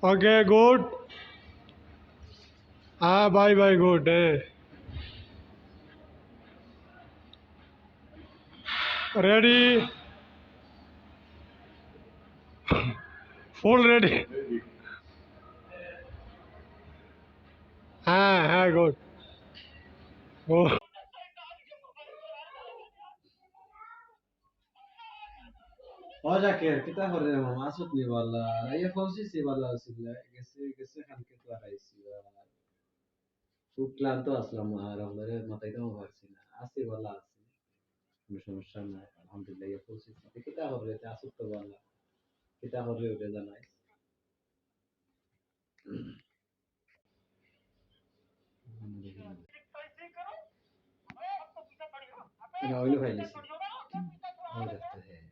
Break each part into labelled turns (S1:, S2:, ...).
S1: Okay, good. Bye bye, good. Ready? Full ready. Good. Go.
S2: Ojaker, kita hore mama asut ni wala. Raya fausi si wala sila. Gese kan kita raisi. খুব ক্লান্ত আসলাম আর আমাদের মাথায় তো ভাবছি না আসি বলা আছে কোনো সমস্যা নাই আলহামদুলিল্লাহ ইয়া পৌঁছেছি কিতা হবে এটা আসুক তো বলা কিতা হবে ওটা জানাই না হইলো ভাই লিসি हो जाता है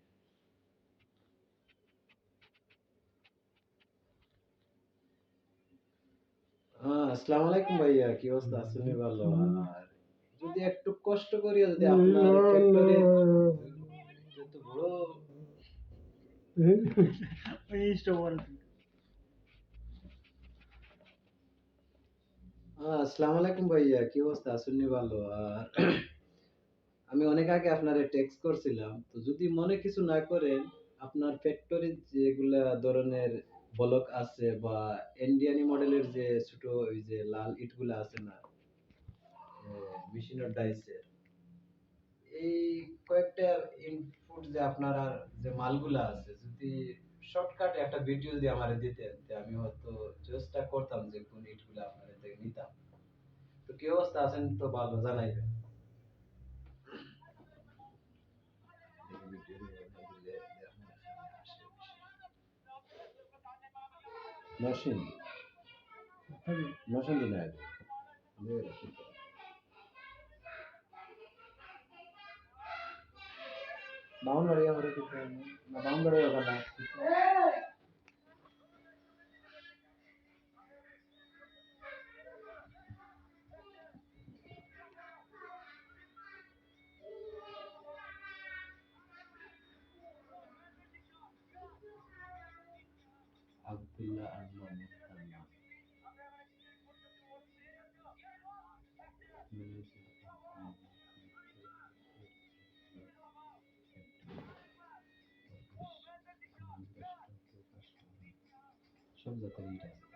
S2: আসসালামু আলাইকুম ভাইয়া কি অবস্থা আছেন ভালো আর যদি একটু কষ্ট করিও যদি আপনার ফ্যাক্টরি যত বড় আসসালামু আলাইকুম ভাইয়া কি অবস্থা আছেন ভালো আর আমি অনেক আগে আপনারে টেক্সট করছিলাম তো যদি মনে কিছু না করেন আপনার ফ্যাক্টরি যেগুলা ধরনের ব্লক আছে বা ইন্ডিয়ানি মডেলের যে ছোট ওই যে লাল ইটগুলা আছে না মেশিনের ডাইসের এই কয়েকটা ইনপুট যে আপনার আর যে মালগুলা আছে যদি শর্টকাটে একটা ভিডিও যদি আমারে দিতেন তে আমি হয়তো চেষ্টা করতাম যে কোন ইটগুলা আপনাদের থেকে নিতাম তো কি অবস্থা আছেন তো ভালো জানাইবেন নরসিংদী নরসিংদী না বাউন্ডারি আমার কিছু না বাউন্ডারি ওখানে আব্দুল্লাহ আজমান মুস্তাফা সব জাতের ইট আছে